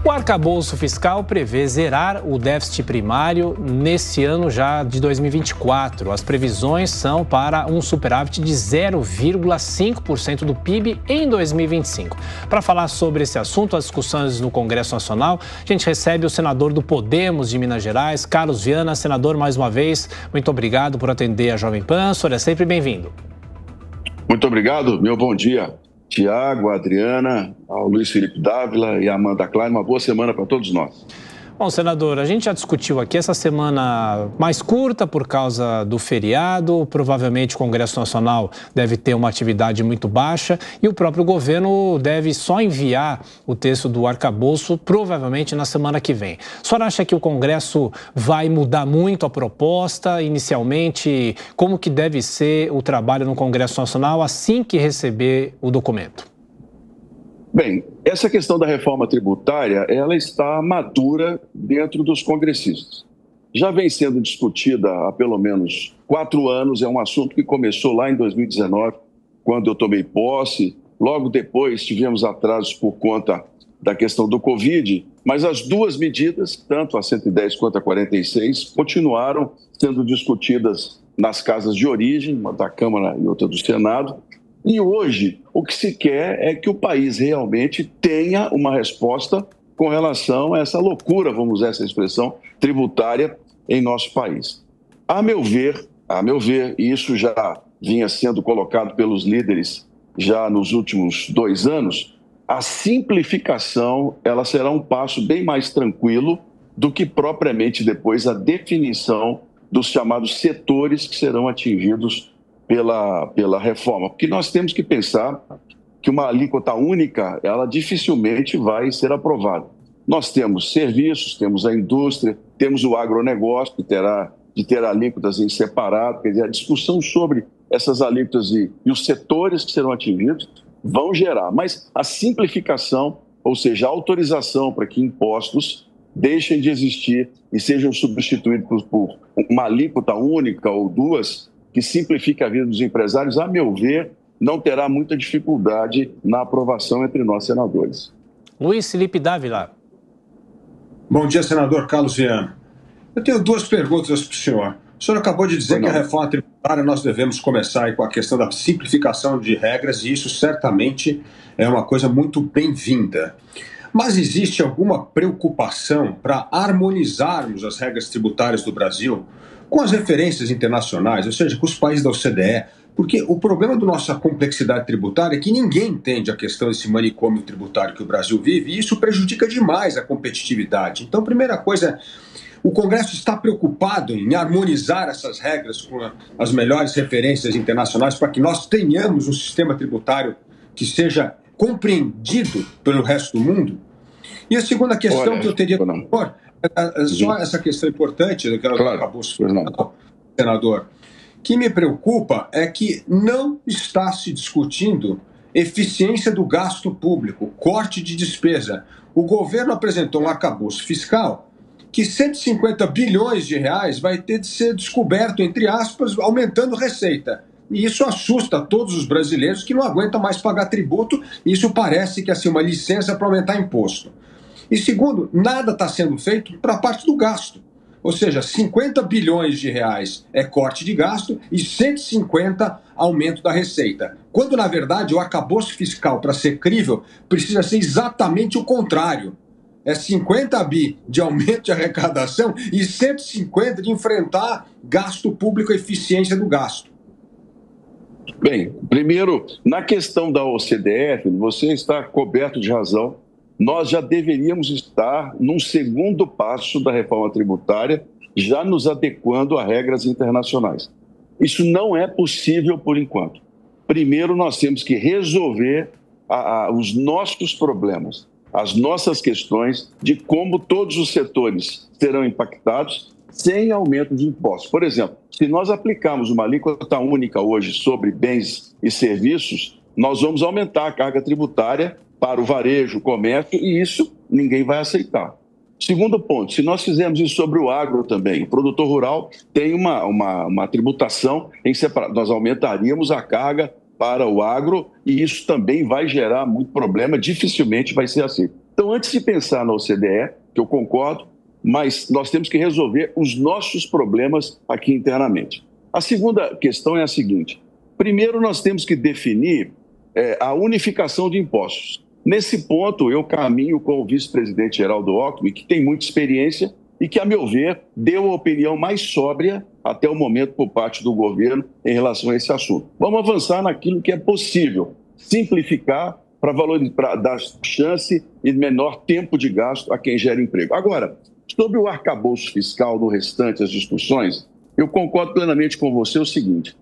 O arcabouço fiscal prevê zerar o déficit primário nesse ano já de 2024. As previsões são para um superávit de 0,5% do PIB em 2025. Para falar sobre esse assunto, as discussões no Congresso Nacional, a gente recebe o senador do Podemos de Minas Gerais, Carlos Viana. Senador, mais uma vez, muito obrigado por atender a Jovem Pan. O senhor é sempre bem-vindo. Muito obrigado, meu bom dia. Tiago, a Adriana, ao Luiz Felipe Dávila e a Amanda Klein, uma boa semana para todos nós. Bom, senador, a gente já discutiu aqui essa semana mais curta por causa do feriado, provavelmente o Congresso Nacional deve ter uma atividade muito baixa e o próprio governo deve só enviar o texto do arcabouço provavelmente na semana que vem. A senhora acha que o Congresso vai mudar muito a proposta inicialmente? Como que deve ser o trabalho no Congresso Nacional assim que receber o documento? Bem, essa questão da reforma tributária, ela está madura dentro dos congressistas. Já vem sendo discutida há pelo menos 4 anos, é um assunto que começou lá em 2019, quando eu tomei posse. Logo depois tivemos atrasos por conta da questão do Covid, mas as duas medidas, tanto a 110 quanto a 46, continuaram sendo discutidas nas casas de origem, uma da Câmara e outra do Senado. E hoje, o que se quer é que o país realmente tenha uma resposta com relação a essa loucura, vamos usar essa expressão, tributária em nosso país. A meu ver, e isso já vinha sendo colocado pelos líderes já nos últimos 2 anos, a simplificação ela será um passo bem mais tranquilo do que propriamente depois a definição dos chamados setores que serão atingidos pela reforma, porque nós temos que pensar que uma alíquota única, ela dificilmente vai ser aprovada. Nós temos serviços, temos a indústria, temos o agronegócio, que terá de ter alíquotas em separado, quer dizer, a discussão sobre essas alíquotas e os setores que serão atingidos vão gerar, mas a simplificação, ou seja, a autorização para que impostos deixem de existir e sejam substituídos por uma alíquota única ou duas, que simplifica a vida dos empresários, a meu ver, não terá muita dificuldade na aprovação entre nós, senadores. Luiz Felipe Dávila. Bom dia, senador Carlos Viana. Eu tenho 2 perguntas para o senhor. O senhor acabou de dizer que a reforma tributária nós devemos começar aí com a questão da simplificação de regras, e isso certamente é uma coisa muito bem-vinda. Mas existe alguma preocupação para harmonizarmos as regras tributárias do Brasil com as referências internacionais, ou seja, com os países da OCDE? Porque o problema da nossa complexidade tributária é que ninguém entende a questão desse manicômio tributário que o Brasil vive, e isso prejudica demais a competitividade. Então, a primeira coisa, o Congresso está preocupado em harmonizar essas regras com as melhores referências internacionais para que nós tenhamos um sistema tributário que seja compreendido pelo resto do mundo? E a segunda questão que eu teria para o senhor, só essa questão importante, eu quero acabou, senador, que me preocupa é que não está se discutindo eficiência do gasto público, corte de despesa. O governo apresentou um arcabouço fiscal que 150 bilhões de reais vai ter de ser descoberto, entre aspas, aumentando receita. E isso assusta todos os brasileiros que não aguentam mais pagar tributo, e isso parece que é assim, uma licença para aumentar imposto. E segundo, nada está sendo feito para a parte do gasto. Ou seja, 50 bilhões de reais é corte de gasto e 150 aumento da receita. Quando, na verdade, o arcabouço fiscal, para ser crível, precisa ser exatamente o contrário. É 50 bi de aumento de arrecadação e 150 de enfrentar gasto público e eficiência do gasto. Bem, primeiro, na questão da OCDE, você está coberto de razão. Nós já deveríamos estar num segundo passo da reforma tributária, já nos adequando a regras internacionais. Isso não é possível por enquanto. Primeiro, nós temos que resolver os nossos problemas, as nossas questões de como todos os setores serão impactados sem aumento de impostos. Por exemplo, se nós aplicarmos uma alíquota única hoje sobre bens e serviços, nós vamos aumentar a carga tributária para o varejo, o comércio, e isso ninguém vai aceitar. Segundo ponto, se nós fizermos isso sobre o agro também, o produtor rural tem uma tributação em separado, nós aumentaríamos a carga para o agro e isso também vai gerar muito problema, dificilmente vai ser aceito. Então, antes de pensar na OCDE, que eu concordo, mas nós temos que resolver os nossos problemas aqui internamente. A segunda questão é a seguinte: primeiro, nós temos que definir a unificação de impostos. Nesse ponto, eu caminho com o vice-presidente Geraldo Alckmin, que tem muita experiência e que, a meu ver, deu a opinião mais sóbria até o momento por parte do governo em relação a esse assunto. Vamos avançar naquilo que é possível, simplificar para dar chance e menor tempo de gasto a quem gera emprego. Agora, sobre o arcabouço fiscal no restante das discussões, eu concordo plenamente com você o seguinte: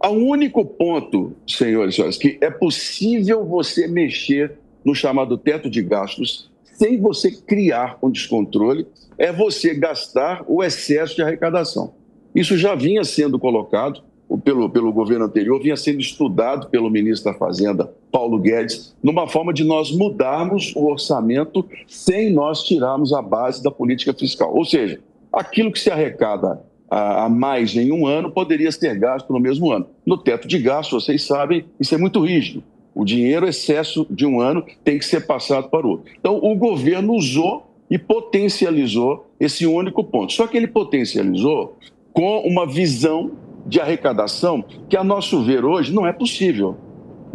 o único ponto, senhores e senhoras, que é possível você mexer no chamado teto de gastos sem você criar um descontrole é você gastar o excesso de arrecadação. Isso já vinha sendo colocado pelo governo anterior, vinha sendo estudado pelo ministro da Fazenda, Paulo Guedes, numa forma de nós mudarmos o orçamento sem nós tirarmos a base da política fiscal. Ou seja, aquilo que se arrecada a mais em um ano poderia ser gasto no mesmo ano. No teto de gastos, vocês sabem, isso é muito rígido. O dinheiro, excesso de um ano, tem que ser passado para o outro. Então, o governo usou e potencializou esse único ponto. Só que ele potencializou com uma visão de arrecadação que, a nosso ver, hoje não é possível.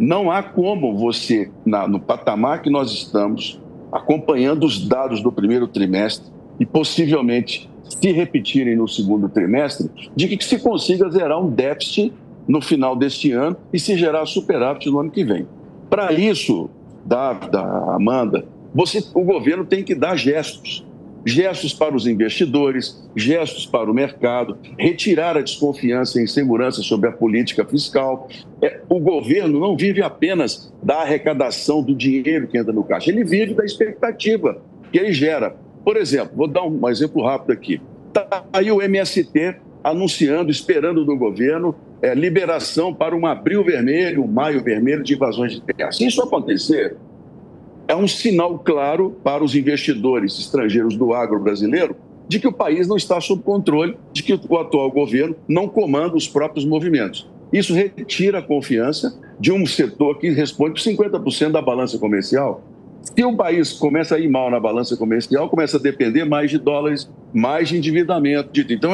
Não há como você, no patamar que nós estamos, acompanhando os dados do primeiro trimestre e possivelmente se repetirem no segundo trimestre, de que se consiga zerar um déficit no final deste ano e se gerar superávit no ano que vem. Para isso, Amanda, o governo tem que dar gestos. Gestos para os investidores, gestos para o mercado, retirar a desconfiança e insegurança sobre a política fiscal. O governo não vive apenas da arrecadação do dinheiro que entra no caixa, ele vive da expectativa que ele gera. Por exemplo, vou dar um exemplo rápido aqui. Está aí o MST anunciando, esperando do governo, liberação para um abril vermelho, um maio vermelho de invasões de terra. Se isso acontecer, é um sinal claro para os investidores estrangeiros do agro brasileiro de que o país não está sob controle, de que o atual governo não comanda os próprios movimentos. Isso retira a confiança de um setor que responde por 50% da balança comercial. Se o país começa a ir mal na balança comercial, começa a depender mais de dólares, mais de endividamento. Então,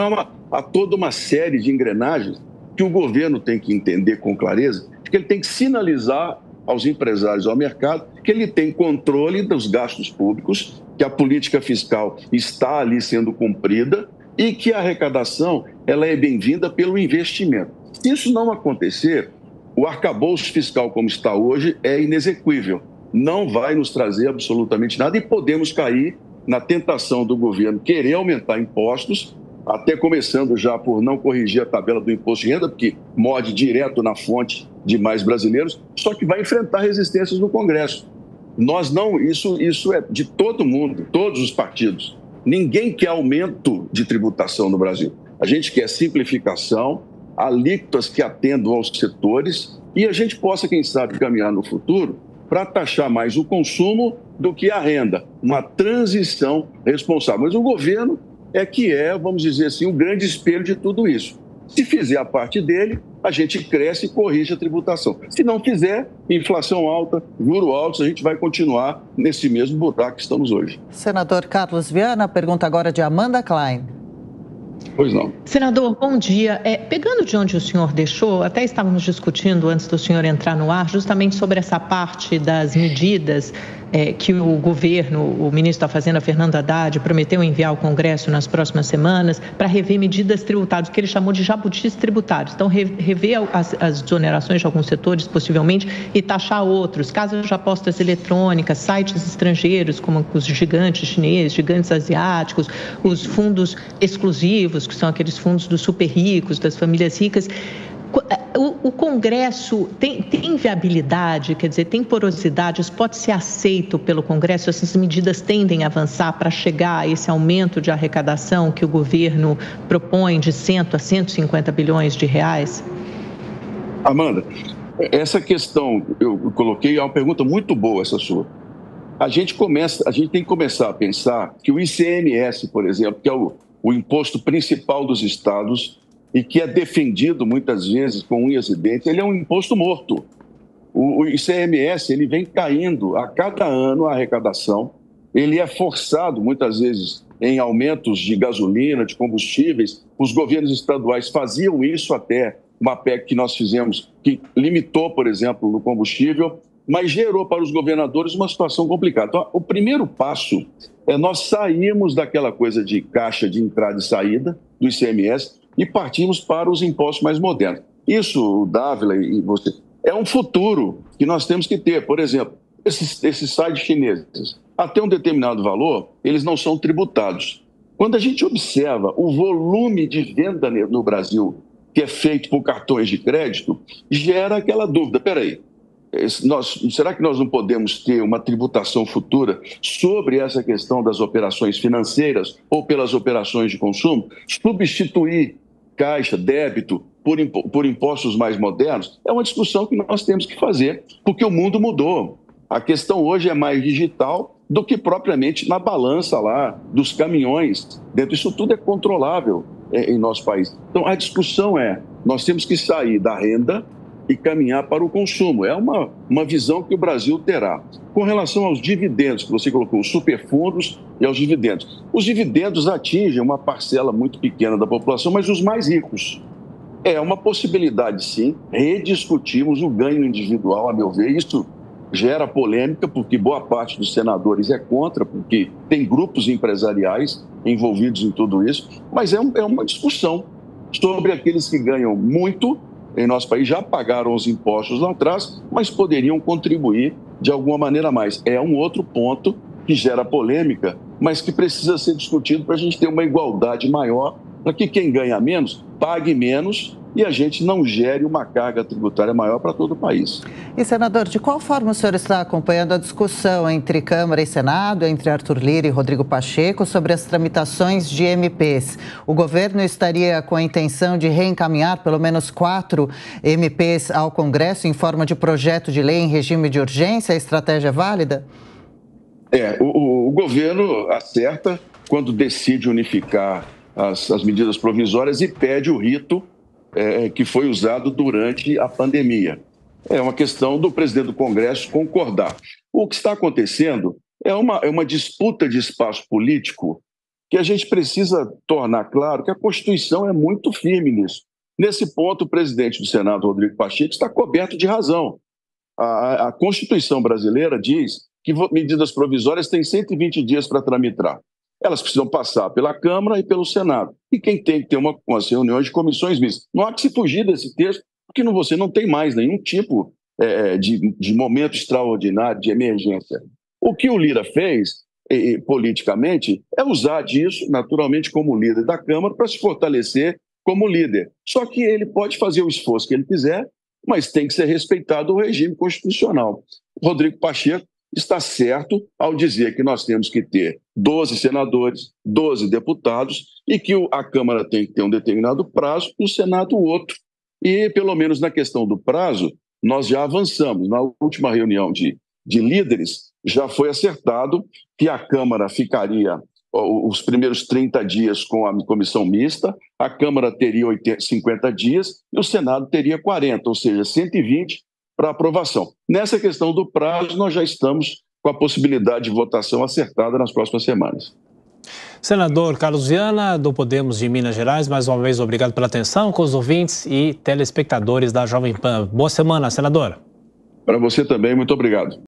há toda uma série de engrenagens que o governo tem que entender com clareza, que ele tem que sinalizar aos empresários, ao mercado, que ele tem controle dos gastos públicos, que a política fiscal está ali sendo cumprida e que a arrecadação ela é bem-vinda pelo investimento. Se isso não acontecer, o arcabouço fiscal como está hoje é inexequível. Não vai nos trazer absolutamente nada e podemos cair na tentação do governo querer aumentar impostos, até começando já por não corrigir a tabela do imposto de renda, porque morde direto na fonte de mais brasileiros, só que vai enfrentar resistências no Congresso. Isso é de todo mundo, todos os partidos. Ninguém quer aumento de tributação no Brasil. A gente quer simplificação, alíquotas que atendam aos setores e a gente possa, quem sabe, caminhar no futuro para taxar mais o consumo do que a renda. Uma transição responsável. Mas o governo vamos dizer assim, o grande espelho de tudo isso. Se fizer a parte dele, a gente cresce e corrige a tributação. Se não fizer, inflação alta, juros altos, a gente vai continuar nesse mesmo buraco que estamos hoje. Senador Carlos Viana, pergunta agora de Amanda Klein. Pois não. Senador, bom dia. Pegando de onde o senhor deixou, até estávamos discutindo antes do senhor entrar no ar, justamente sobre essa parte das medidas que o governo, o ministro da Fazenda, Fernando Haddad, prometeu enviar ao Congresso nas próximas semanas para rever medidas tributárias, que ele chamou de jabutis tributários. Então, rever as desonerações de alguns setores, possivelmente, e taxar outros. Casas de apostas eletrônicas, sites estrangeiros, como os gigantes chineses, gigantes asiáticos, os fundos exclusivos, que são aqueles fundos dos super ricos, das famílias ricas. O Congresso tem viabilidade, quer dizer, tem porosidade, isso pode ser aceito pelo Congresso? Essas medidas tendem a avançar para chegar a esse aumento de arrecadação que o governo propõe de 100 a 150 bilhões de reais? Amanda, essa questão eu coloquei, é uma pergunta muito boa essa sua. A gente tem que começar a pensar que o ICMS, por exemplo, que é o imposto principal dos estados, e que é defendido muitas vezes com unhas e dentes, ele é um imposto morto. O ICMS ele vem caindo a cada ano a arrecadação ele é forçado, muitas vezes, em aumentos de gasolina, de combustíveis. Os governos estaduais faziam isso até uma PEC que nós fizemos, que limitou, por exemplo, no combustível, mas gerou para os governadores uma situação complicada. Então, o primeiro passo é nós sairmos daquela coisa de caixa de entrada e saída do ICMS e partimos para os impostos mais modernos. Isso, Dávila e você, é um futuro que nós temos que ter. Por exemplo, esses sites chineses, até um determinado valor, eles não são tributados. Quando a gente observa o volume de venda no Brasil que é feito por cartões de crédito, gera aquela dúvida. Peraí, será que nós não podemos ter uma tributação futura sobre essa questão das operações financeiras ou pelas operações de consumo? Substituir caixa, débito, por impostos mais modernos? É uma discussão que nós temos que fazer, porque o mundo mudou. A questão hoje é mais digital do que propriamente na balança lá dos caminhões. Isso tudo é controlável em nosso país. Então, a discussão nós temos que sair da renda e caminhar para o consumo. É uma visão que o Brasil terá. Com relação aos dividendos, que você colocou, os superfundos e aos dividendos. Os dividendos atingem uma parcela muito pequena da população, mas os mais ricos. É uma possibilidade, sim, rediscutirmos o ganho individual, a meu ver. Isso gera polêmica, porque boa parte dos senadores é contra, porque tem grupos empresariais envolvidos em tudo isso, mas é uma discussão sobre aqueles que ganham muito em nosso país, já pagaram os impostos lá atrás, mas poderiam contribuir de alguma maneira a mais. É um outro ponto que gera polêmica, mas que precisa ser discutido para a gente ter uma igualdade maior, para que quem ganha menos pague menos e a gente não gere uma carga tributária maior para todo o país. E, senador, de qual forma o senhor está acompanhando a discussão entre Câmara e Senado, entre Arthur Lira e Rodrigo Pacheco, sobre as tramitações de MPs? O governo estaria com a intenção de reencaminhar pelo menos 4 MPs ao Congresso em forma de projeto de lei em regime de urgência? A estratégia é válida? O governo acerta quando decide unificar as medidas provisórias e pede o rito que foi usado durante a pandemia. É uma questão do presidente do Congresso concordar. O que está acontecendo é uma disputa de espaço político que a gente precisa tornar claro que a Constituição é muito firme nisso. Nesse ponto, o presidente do Senado, Rodrigo Pacheco, está coberto de razão. A Constituição brasileira diz que medidas provisórias têm 120 dias para tramitar. Elas precisam passar pela Câmara e pelo Senado. E quem tem que ter umas reuniões de comissões mistas. Não há que se fugir desse texto, porque você não tem mais nenhum tipo de momento extraordinário, de emergência. O que o Lira fez, politicamente, é usar disso, naturalmente, como líder da Câmara, para se fortalecer como líder. Só que ele pode fazer o esforço que ele quiser, mas tem que ser respeitado o regime constitucional. Rodrigo Pacheco está certo ao dizer que nós temos que ter 12 senadores, 12 deputados e que a Câmara tem que ter um determinado prazo e o Senado outro. E, pelo menos na questão do prazo, nós já avançamos. Na última reunião de líderes, já foi acertado que a Câmara ficaria os primeiros 30 dias com a comissão mista, a Câmara teria 50 dias e o Senado teria 40, ou seja, 120 para aprovação. Nessa questão do prazo, nós já estamos com a possibilidade de votação acertada nas próximas semanas. Senador Carlos Viana, do Podemos de Minas Gerais, mais uma vez obrigado pela atenção com os ouvintes e telespectadores da Jovem Pan. Boa semana, senador. Para você também, muito obrigado.